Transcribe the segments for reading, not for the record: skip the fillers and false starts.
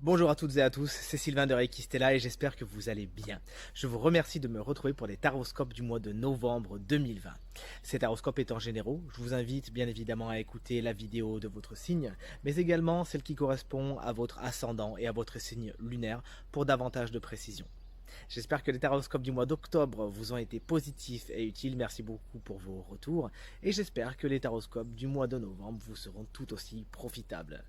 Bonjour à toutes et à tous, c'est Sylvain de Reiki Stella et j'espère que vous allez bien. Je vous remercie de me retrouver pour les taroscopes du mois de novembre 2020. Ces taroscopes étant généraux, je vous invite bien évidemment à écouter la vidéo de votre signe, mais également celle qui correspond à votre ascendant et à votre signe lunaire pour davantage de précision. J'espère que les taroscopes du mois d'octobre vous ont été positifs et utiles, merci beaucoup pour vos retours, et j'espère que les taroscopes du mois de novembre vous seront tout aussi profitables.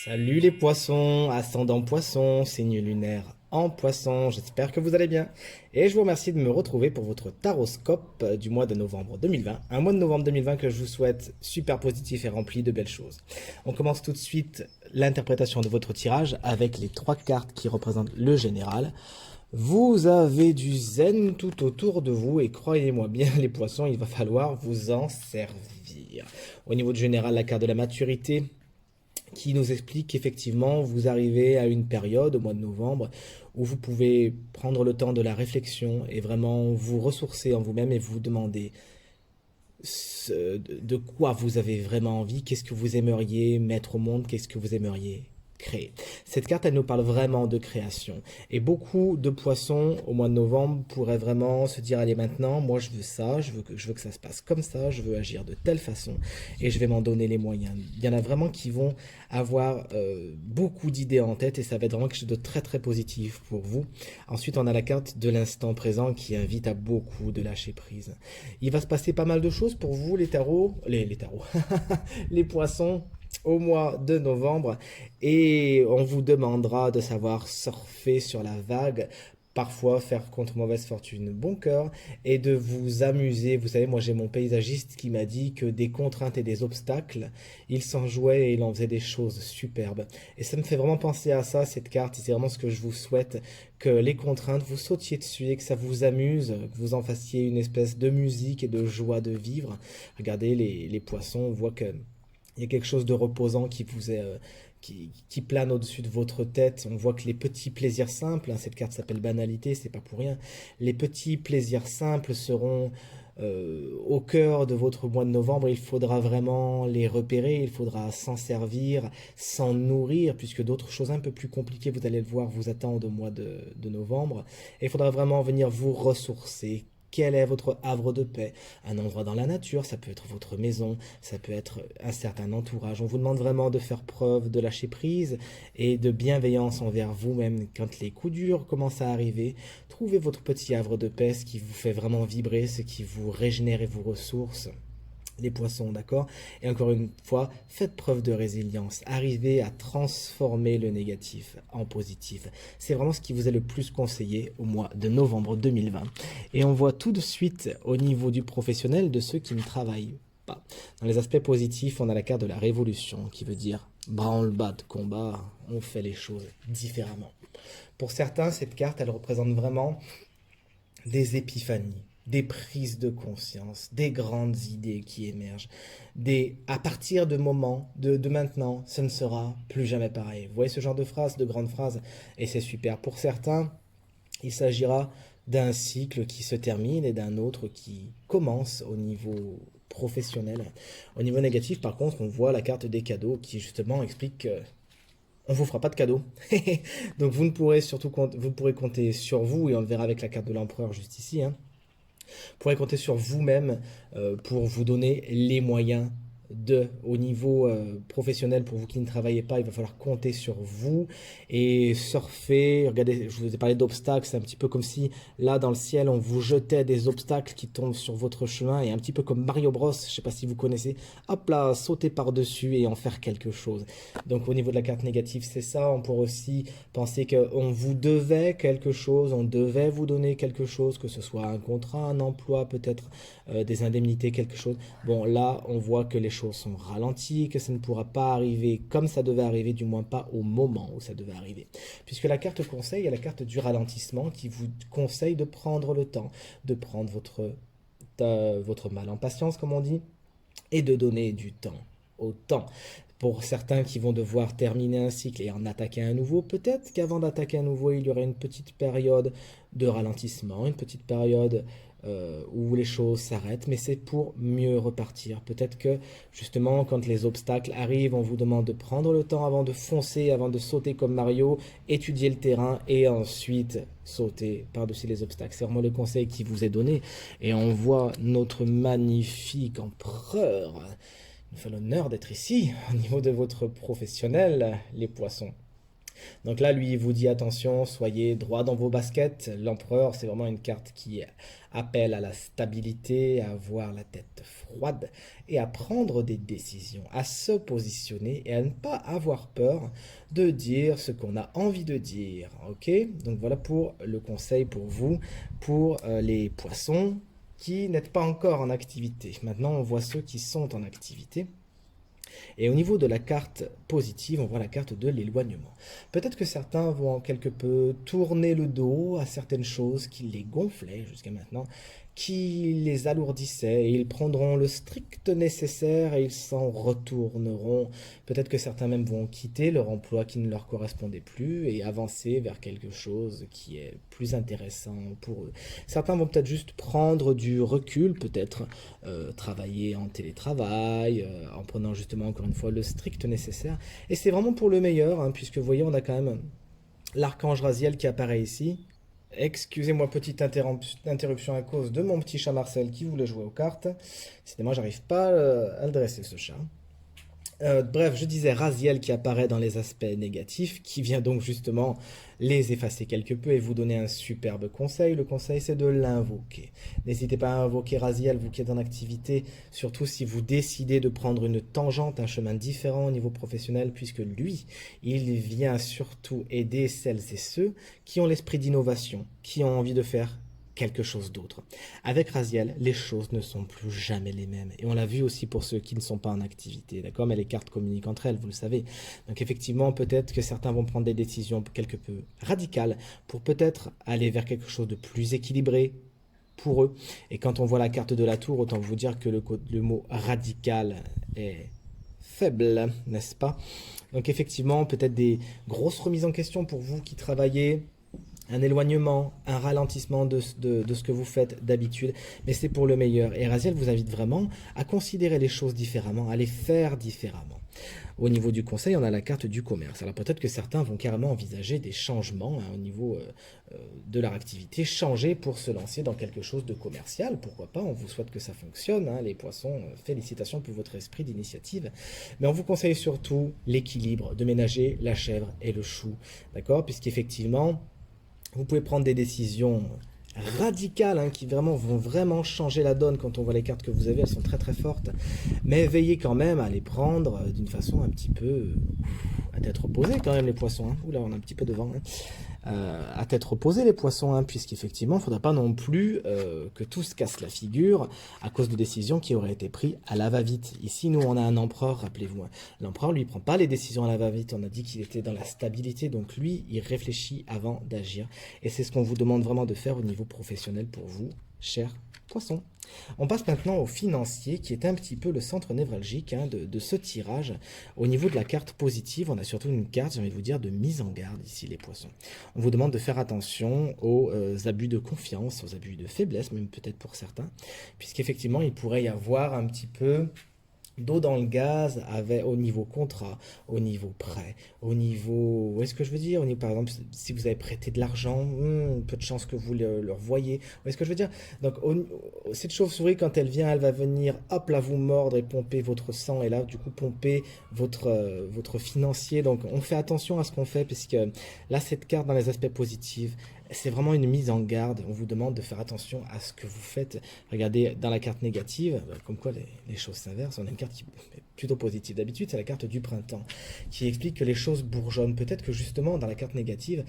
Salut les poissons, ascendant poisson, signe lunaire en poisson, j'espère que vous allez bien. Et je vous remercie de me retrouver pour votre taroscope du mois de novembre 2020. Un mois de novembre 2020 que je vous souhaite super positif et rempli de belles choses. On commence tout de suite l'interprétation de votre tirage avec les trois cartes qui représentent le général. Vous avez du zen tout autour de vous et croyez-moi bien les poissons, il va falloir vous en servir. Au niveau du général, la carte de la maturité, qui nous explique qu'effectivement, vous arrivez à une période, au mois de novembre, où vous pouvez prendre le temps de la réflexion et vraiment vous ressourcer en vous-même et vous demander de quoi vous avez vraiment envie, qu'est-ce que vous aimeriez mettre au monde, qu'est-ce que vous aimeriez créer. Cette carte, elle nous parle vraiment de création. Et beaucoup de poissons, au mois de novembre, pourraient vraiment se dire, allez maintenant, moi je veux ça, je veux que ça se passe comme ça, je veux agir de telle façon, et je vais m'en donner les moyens. Il y en a vraiment qui vont avoir beaucoup d'idées en tête, et ça va être vraiment quelque chose de très très positif pour vous. Ensuite, on a la carte de l'instant présent qui invite à beaucoup de lâcher prise. Il va se passer pas mal de choses pour vous, les tarots, les tarots, les poissons, au mois de novembre, et on vous demandera de savoir surfer sur la vague, parfois faire contre mauvaise fortune bon cœur, et de vous amuser. Vous savez, moi j'ai mon paysagiste qui m'a dit que des contraintes et des obstacles, il s'en jouait et il en faisait des choses superbes. Et ça me fait vraiment penser à ça, cette carte, c'est vraiment ce que je vous souhaite, que les contraintes, vous sautiez dessus et que ça vous amuse, que vous en fassiez une espèce de musique et de joie de vivre. Regardez les poissons, on voit que il y a quelque chose de reposant qui vous est, qui plane au-dessus de votre tête. On voit que les petits plaisirs simples, hein, cette carte s'appelle banalité, c'est pas pour rien. Les petits plaisirs simples seront au cœur de votre mois de novembre. Il faudra vraiment les repérer, il faudra s'en servir, s'en nourrir, puisque d'autres choses un peu plus compliquées, vous allez le voir, vous attendent au mois de novembre. Et il faudra vraiment venir vous ressourcer. Quel est votre havre de paix? Un endroit dans la nature, ça peut être votre maison, ça peut être un certain entourage. On vous demande vraiment de faire preuve de lâcher prise et de bienveillance envers vous-même quand les coups durs commencent à arriver. Trouvez votre petit havre de paix, ce qui vous fait vraiment vibrer, ce qui vous régénère et vous ressource. Les poissons, d'accord? Et encore une fois, faites preuve de résilience. Arrivez à transformer le négatif en positif. C'est vraiment ce qui vous est le plus conseillé au mois de novembre 2020. Et on voit tout de suite au niveau du professionnel de ceux qui ne travaillent pas. Dans les aspects positifs, on a la carte de la révolution qui veut dire branle-bas de combat, on fait les choses différemment. Pour certains, cette carte, elle représente vraiment des épiphanies, des prises de conscience, des grandes idées qui émergent. À partir de moments, de maintenant, ce ne sera plus jamais pareil. Vous voyez ce genre de phrase, de grandes phrases, et c'est super. Pour certains, il s'agira d'un cycle qui se termine et d'un autre qui commence au niveau professionnel. Au niveau négatif, par contre, on voit la carte des cadeaux qui justement explique que on vous fera pas de cadeau. Donc vous ne pourrez surtout vous pourrez compter sur vous, et on le verra avec la carte de l'empereur juste ici, hein. Vous pourrez compter sur vous-même pour vous donner les moyens au niveau professionnel. Pour vous qui ne travaillez pas, il va falloir compter sur vous et surfer. Regardez, je vous ai parlé d'obstacles, c'est un petit peu comme si là dans le ciel on vous jetait des obstacles qui tombent sur votre chemin, et un petit peu comme Mario Bros, je ne sais pas si vous connaissez, hop là, sauter par-dessus et en faire quelque chose. Donc au niveau de la carte négative, c'est ça. On pourrait aussi penser qu'on vous devait quelque chose, on devait vous donner quelque chose, que ce soit un contrat, un emploi, peut-être des indemnités, quelque chose. Bon, là, on voit que les choses sont ralenties, que ça ne pourra pas arriver comme ça devait arriver, du moins pas au moment où ça devait arriver. Puisque la carte conseil est la carte du ralentissement qui vous conseille de prendre le temps, de prendre votre mal en patience, comme on dit, et de donner du temps au temps. Pour certains qui vont devoir terminer un cycle et en attaquer un nouveau, peut-être qu'avant d'attaquer un nouveau, il y aurait une petite période de ralentissement, une petite période où les choses s'arrêtent, mais c'est pour mieux repartir. Peut-être que justement, quand les obstacles arrivent, on vous demande de prendre le temps avant de foncer, avant de sauter comme Mario, étudier le terrain et ensuite sauter par-dessus les obstacles. C'est vraiment le conseil qui vous est donné. Et on voit notre magnifique empereur. Il nous fait l'honneur d'être ici, au niveau de votre professionnel, les poissons. Donc là, lui, il vous dit attention, soyez droit dans vos baskets. L'empereur, c'est vraiment une carte qui appelle à la stabilité, à avoir la tête froide et à prendre des décisions, à se positionner et à ne pas avoir peur de dire ce qu'on a envie de dire. Ok? Donc voilà pour le conseil pour vous, pour les poissons qui n'êtes pas encore en activité. Maintenant, on voit ceux qui sont en activité. Et au niveau de la carte positive, on voit la carte de l'éloignement. Peut-être que certains vont quelque peu tourner le dos à certaines choses qui les gonflaient jusqu'à maintenant, qui les alourdissaient, et ils prendront le strict nécessaire et ils s'en retourneront. Peut-être que certains même vont quitter leur emploi qui ne leur correspondait plus et avancer vers quelque chose qui est plus intéressant pour eux. Certains vont peut-être juste prendre du recul, peut-être travailler en télétravail, en prenant justement encore une fois le strict nécessaire. Et c'est vraiment pour le meilleur, hein, puisque vous voyez, on a quand même l'archange Raziel qui apparaît ici. Excusez-moi, petite interruption à cause de mon petit chat Marcel qui voulait jouer aux cartes. Décidément, j'arrive pas à le dresser, ce chat. Bref, je disais Raziel qui apparaît dans les aspects négatifs, qui vient donc justement les effacer quelque peu et vous donner un superbe conseil. Le conseil, c'est de l'invoquer. N'hésitez pas à invoquer Raziel, vous qui êtes en activité, surtout si vous décidez de prendre une tangente, un chemin différent au niveau professionnel, puisque lui, il vient surtout aider celles et ceux qui ont l'esprit d'innovation, qui ont envie de faire quelque chose d'autre. Avec Raziel, les choses ne sont plus jamais les mêmes. Et on l'a vu aussi pour ceux qui ne sont pas en activité, d'accord? Mais les cartes communiquent entre elles, vous le savez. Donc effectivement, peut-être que certains vont prendre des décisions quelque peu radicales pour peut-être aller vers quelque chose de plus équilibré pour eux. Et quand on voit la carte de la tour, autant vous dire que le mot radical est faible, n'est-ce pas? Donc effectivement, peut-être des grosses remises en question pour vous qui travaillez, un éloignement, un ralentissement de ce que vous faites d'habitude, mais c'est pour le meilleur. Et Raziel vous invite vraiment à considérer les choses différemment, à les faire différemment. Au niveau du conseil, on a la carte du commerce. Alors peut-être que certains vont carrément envisager des changements au niveau de leur activité, changer pour se lancer dans quelque chose de commercial. Pourquoi pas? On vous souhaite que ça fonctionne, hein, les poissons. Félicitations pour votre esprit d'initiative. Mais on vous conseille surtout l'équilibre, de ménager la chèvre et le chou. D'accord? Puisqu'effectivement, vous pouvez prendre des décisions radicales, hein, qui vraiment vont vraiment changer la donne. Quand on voit les cartes que vous avez, elles sont très très fortes. Mais veillez quand même à les prendre d'une façon un petit peu à tête reposée quand même, les poissons. Hein. Oula, on a un petit peu de vent. Hein. À tête reposée, les poissons, hein, puisqu'effectivement, il ne faudra pas non plus que tout se casse la figure à cause de décisions qui auraient été prises à la va-vite. Ici, nous, on a un empereur, rappelez-vous. Hein. L'empereur, lui, ne prend pas les décisions à la va-vite. On a dit qu'il était dans la stabilité, donc lui, il réfléchit avant d'agir. Et c'est ce qu'on vous demande vraiment de faire au niveau professionnel pour vous, chers poissons. On passe maintenant au financier, qui est un petit peu le centre névralgique, hein, de ce tirage. Au niveau de la carte positive, on a surtout une carte, j'ai envie de vous dire, de mise en garde ici, les poissons. On vous demande de faire attention aux abus de confiance, aux abus de faiblesse, même peut-être pour certains, puisqu'effectivement, il pourrait y avoir un petit peu d'eau dans le gaz au niveau contrat, au niveau prêt, au niveau, où est-ce que je veux dire, au niveau, par exemple, si vous avez prêté de l'argent, peu de chance que vous le revoyez, où est-ce que je veux dire, donc cette chauve-souris, quand elle vient, elle va venir, hop là, vous mordre et pomper votre sang, et là, du coup, pomper votre financier, donc on fait attention à ce qu'on fait, puisque là, cette carte, dans les aspects positifs, c'est vraiment une mise en garde. On vous demande de faire attention à ce que vous faites. Regardez, dans la carte négative, comme quoi les choses s'inversent, on a une carte qui est plutôt positive. D'habitude, c'est la carte du printemps, qui explique que les choses bourgeonnent. Peut-être que justement, dans la carte négative,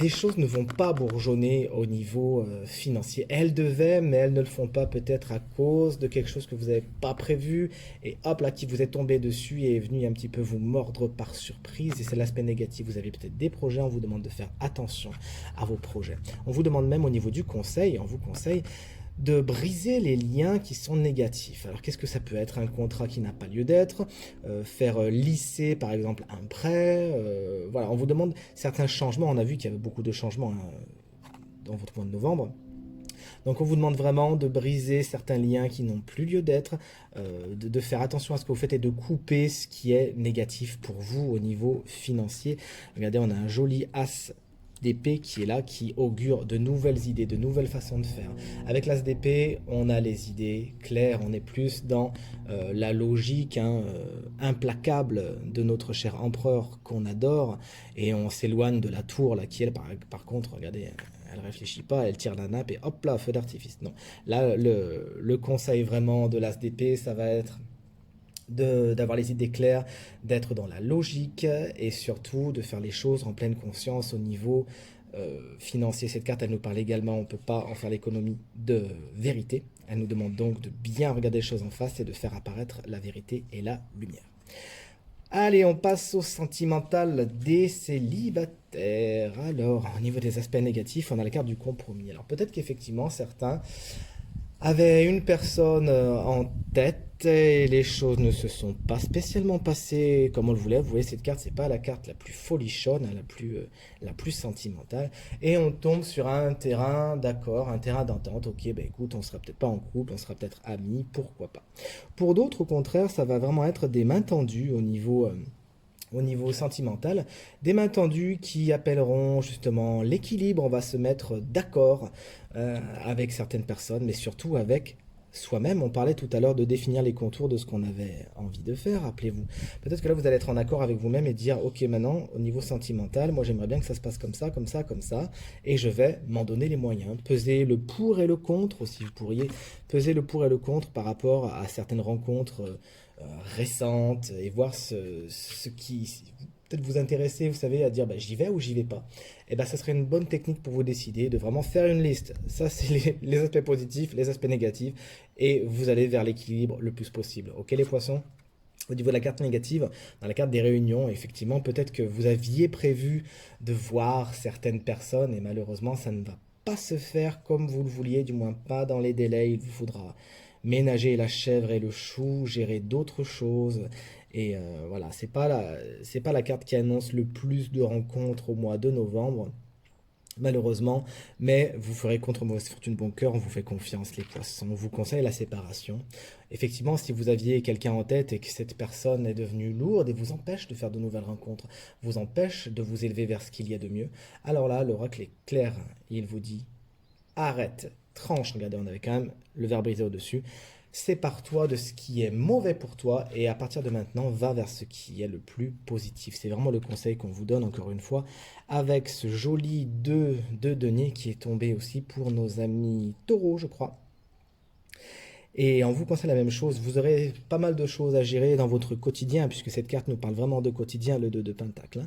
des choses ne vont pas bourgeonner au niveau financier. Elles devaient, mais elles ne le font pas, peut-être à cause de quelque chose que vous n'avez pas prévu, et hop là, qui vous est tombé dessus et est venu un petit peu vous mordre par surprise, et c'est l'aspect négatif. Vous avez peut-être des projets, on vous demande de faire attention à vos projets. On vous demande même au niveau du conseil, on vous conseille de briser les liens qui sont négatifs. Alors qu'est-ce que ça peut être? Un contrat qui n'a pas lieu d'être, faire lisser par exemple un prêt, voilà, on vous demande certains changements. On a vu qu'il y avait beaucoup de changements, hein, dans votre mois de novembre. Donc on vous demande vraiment de briser certains liens qui n'ont plus lieu d'être, de faire attention à ce que vous faites et de couper ce qui est négatif pour vous au niveau financier. Regardez, on a un joli as d'épée qui est là, qui augure de nouvelles idées, de nouvelles façons de faire. Avec l'as d'épée, on a les idées claires, on est plus dans la logique implacable de notre cher empereur qu'on adore, et on s'éloigne de la tour, là, qui elle, par contre, regardez, elle réfléchit pas, elle tire la nappe et hop là, feu d'artifice. Non, là, le conseil vraiment de l'as d'épée, ça va être d'avoir les idées claires, d'être dans la logique et surtout de faire les choses en pleine conscience au niveau financier. Cette carte, elle nous parle également, on ne peut pas en faire l'économie de vérité. Elle nous demande donc de bien regarder les choses en face et de faire apparaître la vérité et la lumière. Allez, on passe au sentimental des célibataires. Alors, au niveau des aspects négatifs, on a la carte du compromis. Alors, peut-être qu'effectivement, certains avait une personne en tête et les choses ne se sont pas spécialement passées comme on le voulait. Vous voyez, cette carte, c'est pas la carte la plus folichonne, hein, la plus sentimentale. Et on tombe sur un terrain d'accord, un terrain d'entente. Ok, ben écoute, on sera peut-être pas en couple, on sera peut-être amis, pourquoi pas. Pour d'autres, au contraire, ça va vraiment être des mains tendues au niveau sentimental, des mains tendues qui appelleront justement l'équilibre, on va se mettre d'accord avec certaines personnes, mais surtout avec soi-même. On parlait tout à l'heure de définir les contours de ce qu'on avait envie de faire, rappelez-vous. Peut-être que là, vous allez être en accord avec vous-même et dire, ok, maintenant, au niveau sentimental, moi j'aimerais bien que ça se passe comme ça, comme ça, comme ça, et je vais m'en donner les moyens. Peser le pour et le contre, si vous pourriez peser le pour et le contre par rapport à certaines rencontres récentes et voir ce qui peut-être vous intéresser, vous savez, à dire bah, j'y vais ou j'y vais pas. Et ben ça serait une bonne technique pour vous décider de vraiment faire une liste. Ça, c'est les aspects positifs, les aspects négatifs, et vous allez vers l'équilibre le plus possible. Ok, les poissons? Au niveau de la carte négative, dans la carte des réunions, effectivement, peut-être que vous aviez prévu de voir certaines personnes et malheureusement, ça ne va pas se faire comme vous le vouliez, du moins pas dans les délais. Il vous faudra ménager la chèvre et le chou, gérer d'autres choses. Et voilà, c'est pas la carte qui annonce le plus de rencontres au mois de novembre, malheureusement, mais vous ferez contre mauvaise fortune bon cœur, on vous fait confiance les poissons, on vous conseille la séparation. Effectivement, si vous aviez quelqu'un en tête et que cette personne est devenue lourde et vous empêche de faire de nouvelles rencontres, vous empêche de vous élever vers ce qu'il y a de mieux, alors là, l'oracle est clair, il vous dit arrête, tranche, regardez, on avait quand même le verbe brisé au-dessus, sépare-toi de ce qui est mauvais pour toi et à partir de maintenant, va vers ce qui est le plus positif. C'est vraiment le conseil qu'on vous donne, encore une fois, avec ce joli 2 de denier qui est tombé aussi pour nos amis taureaux, je crois. Et on vous conseille la même chose, vous aurez pas mal de choses à gérer dans votre quotidien, puisque cette carte nous parle vraiment de quotidien, le 2 de Pentacle, hein.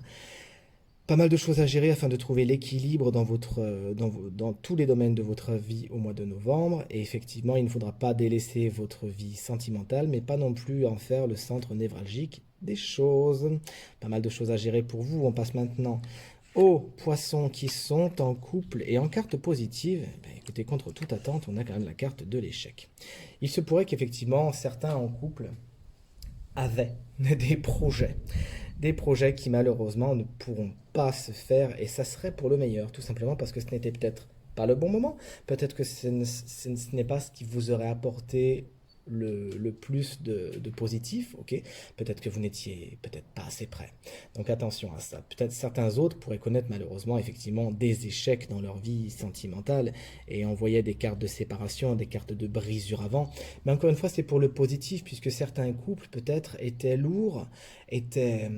Pas mal de choses à gérer afin de trouver l'équilibre dans tous les domaines de votre vie au mois de novembre. Et effectivement, il ne faudra pas délaisser votre vie sentimentale, mais pas non plus en faire le centre névralgique des choses. Pas mal de choses à gérer pour vous. On passe maintenant aux poissons qui sont en couple et en carte positive. Écoutez, contre toute attente, on a quand même la carte de l'échec. Il se pourrait qu'effectivement, certains en couple avaient des projets. Des projets qui malheureusement ne pourront pas se faire et ça serait pour le meilleur, tout simplement parce que ce n'était peut-être pas le bon moment, peut-être que ce n'est pas ce qui vous aurait apporté le plus de positif, ok? Peut-être que vous n'étiez peut-être pas assez prêt. Donc attention à ça. Peut-être certains autres pourraient connaître malheureusement effectivement des échecs dans leur vie sentimentale et on voyait des cartes de séparation, des cartes de brisure avant. Mais encore une fois, c'est pour le positif puisque certains couples peut-être étaient lourds, étaient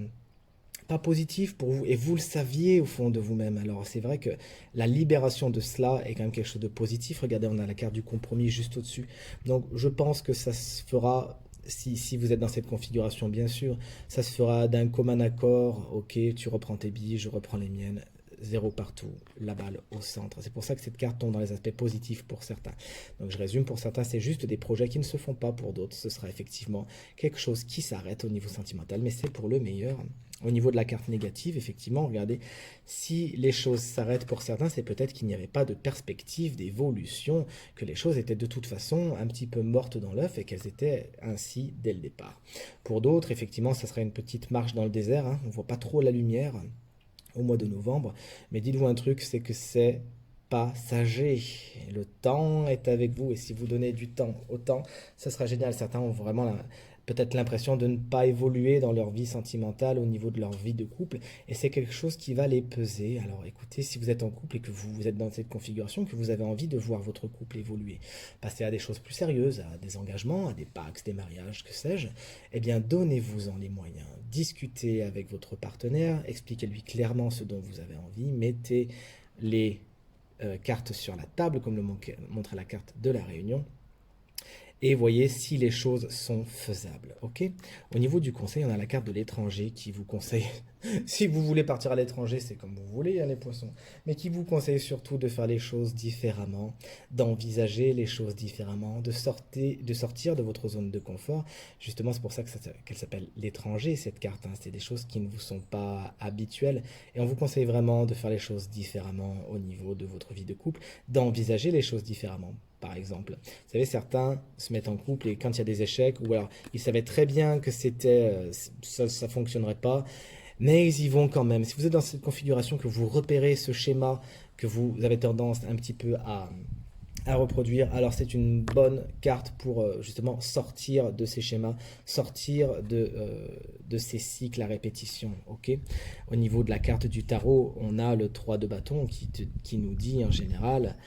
pas positif pour vous et vous le saviez au fond de vous-même. Alors c'est vrai que la libération de cela est quand même quelque chose de positif. Regardez, on a la carte du compromis juste au-dessus. Donc je pense que ça se fera, si vous êtes dans cette configuration bien sûr, ça se fera d'un commun accord. Ok, tu reprends tes billes, je reprends les miennes. Zéro partout, la balle au centre. C'est pour ça que cette carte tombe dans les aspects positifs pour certains. Donc je résume, pour certains c'est juste des projets qui ne se font pas, pour d'autres ce sera effectivement quelque chose qui s'arrête au niveau sentimental, mais c'est pour le meilleur. Au niveau de la carte négative, effectivement, regardez, si les choses s'arrêtent pour certains, c'est peut-être qu'il n'y avait pas de perspective d'évolution, que les choses étaient de toute façon un petit peu mortes dans l'œuf et qu'elles étaient ainsi dès le départ. Pour d'autres, effectivement, ça serait une petite marche dans le désert, hein, on ne voit pas trop la lumière au mois de novembre, mais dites-vous un truc, c'est que c'est passager. Le temps est avec vous. Et si vous donnez du temps au temps, ce sera génial. Certains ont vraiment peut-être l'impression de ne pas évoluer dans leur vie sentimentale au niveau de leur vie de couple. Et c'est quelque chose qui va les peser. Alors écoutez, si vous êtes en couple et que vous êtes dans cette configuration, que vous avez envie de voir votre couple évoluer, passer à des choses plus sérieuses, à des engagements, à des pactes, des mariages, que sais-je, eh bien donnez-vous-en les moyens. Discutez avec votre partenaire, expliquez-lui clairement ce dont vous avez envie, mettez les cartes sur la table, comme le montrait la carte de la réunion, et voyez si les choses sont faisables. Ok. Au niveau du conseil, on a la carte de l'étranger qui vous conseille, si vous voulez partir à l'étranger, c'est comme vous voulez, hein, les poissons, mais qui vous conseille surtout de faire les choses différemment, d'envisager les choses différemment, de sortir de votre zone de confort. Justement, c'est pour ça qu'elle s'appelle l'étranger, cette carte, hein. C'est des choses qui ne vous sont pas habituelles, et on vous conseille vraiment de faire les choses différemment au niveau de votre vie de couple, d'envisager les choses différemment. Par exemple, vous savez, certains se mettent en couple et quand il y a des échecs, ou alors ils savaient très bien que ça fonctionnerait pas, mais ils y vont quand même. Si vous êtes dans cette configuration, que vous repérez ce schéma que vous avez tendance un petit peu à reproduire, alors c'est une bonne carte pour justement sortir de ces schémas, sortir de ces cycles à répétition. Ok. Au niveau de la carte du tarot, on a le 3 de bâton qui nous dit en général: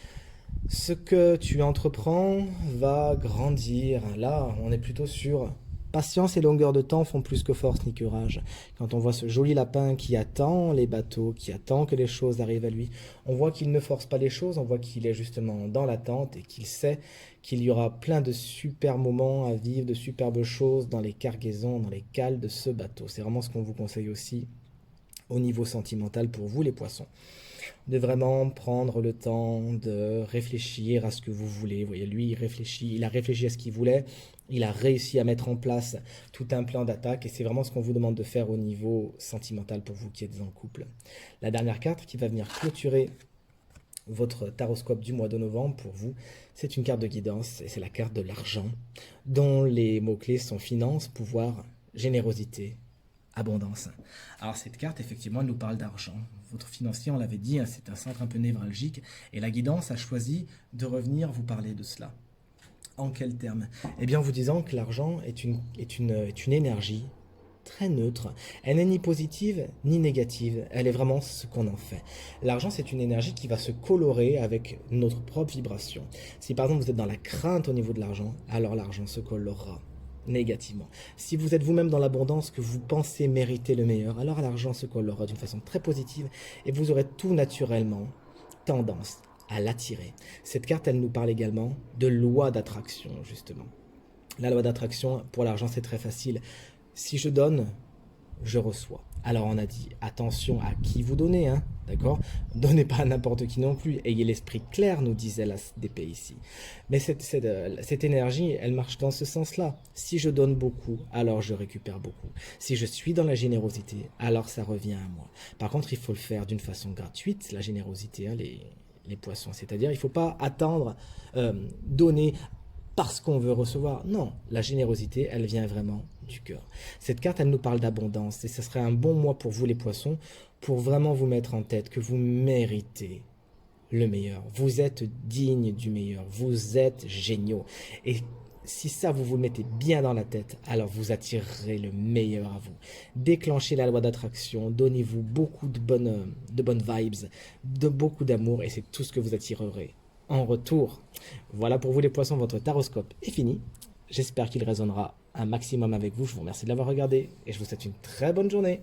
ce que tu entreprends va grandir. Là, on est plutôt sur patience et longueur de temps font plus que force ni que rage. Quand on voit ce joli lapin qui attend les bateaux, qui attend que les choses arrivent à lui, on voit qu'il ne force pas les choses, on voit qu'il est justement dans l'attente et qu'il sait qu'il y aura plein de super moments à vivre, de superbes choses dans les cargaisons, dans les cales de ce bateau. C'est vraiment ce qu'on vous conseille aussi au niveau sentimental pour vous les poissons. De vraiment prendre le temps de réfléchir à ce que vous voulez. Vous voyez, lui, il a réfléchi à ce qu'il voulait, il a réussi à mettre en place tout un plan d'attaque, et c'est vraiment ce qu'on vous demande de faire au niveau sentimental pour vous qui êtes en couple. La dernière carte qui va venir clôturer votre taroscope du mois de novembre pour vous, c'est une carte de guidance, et c'est la carte de l'argent, dont les mots-clés sont finance, pouvoir, générosité, abondance. Alors cette carte, effectivement, elle nous parle d'argent. Votre financier, on l'avait dit, hein, c'est un centre un peu névralgique, et la guidance a choisi de revenir vous parler de cela. En quels termes? Eh bien, en vous disant que l'argent est une énergie très neutre. Elle n'est ni positive ni négative. Elle est vraiment ce qu'on en fait. L'argent, c'est une énergie qui va se colorer avec notre propre vibration. Si par exemple vous êtes dans la crainte au niveau de l'argent, alors l'argent se colorera négativement. Si vous êtes vous-même dans l'abondance, que vous pensez mériter le meilleur, alors l'argent se colorera d'une façon très positive et vous aurez tout naturellement tendance à l'attirer. Cette carte, elle nous parle également de loi d'attraction, justement. La loi d'attraction, pour l'argent, c'est très facile. Si je donne, je reçois. Alors on a dit, attention à qui vous donnez, hein, d'accord? Donnez pas à n'importe qui non plus. Ayez l'esprit clair, nous disait la DP ici. Mais cette énergie, elle marche dans ce sens-là. Si je donne beaucoup, alors je récupère beaucoup. Si je suis dans la générosité, alors ça revient à moi. Par contre, il faut le faire d'une façon gratuite, la générosité, hein, les poissons. C'est-à-dire, il ne faut pas attendre, donner parce qu'on veut recevoir. Non, la générosité, elle vient vraiment du cœur. Cette carte, elle nous parle d'abondance, et ce serait un bon mois pour vous les poissons, pour vraiment vous mettre en tête que vous méritez le meilleur. Vous êtes digne du meilleur, vous êtes géniaux. Et si ça, vous vous mettez bien dans la tête, alors vous attirerez le meilleur à vous. Déclenchez la loi d'attraction, donnez-vous beaucoup de bonnes vibes, de beaucoup d'amour, et c'est tout ce que vous attirerez en retour. Voilà pour vous les poissons, votre taroscope est fini. J'espère qu'il résonnera un maximum avec vous. Je vous remercie de l'avoir regardé et je vous souhaite une très bonne journée.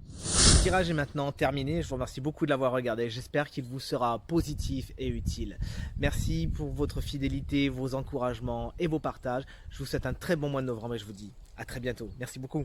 Le tirage est maintenant terminé. Je vous remercie beaucoup de l'avoir regardé. J'espère qu'il vous sera positif et utile. Merci pour votre fidélité, vos encouragements et vos partages. Je vous souhaite un très bon mois de novembre et je vous dis à très bientôt. Merci beaucoup.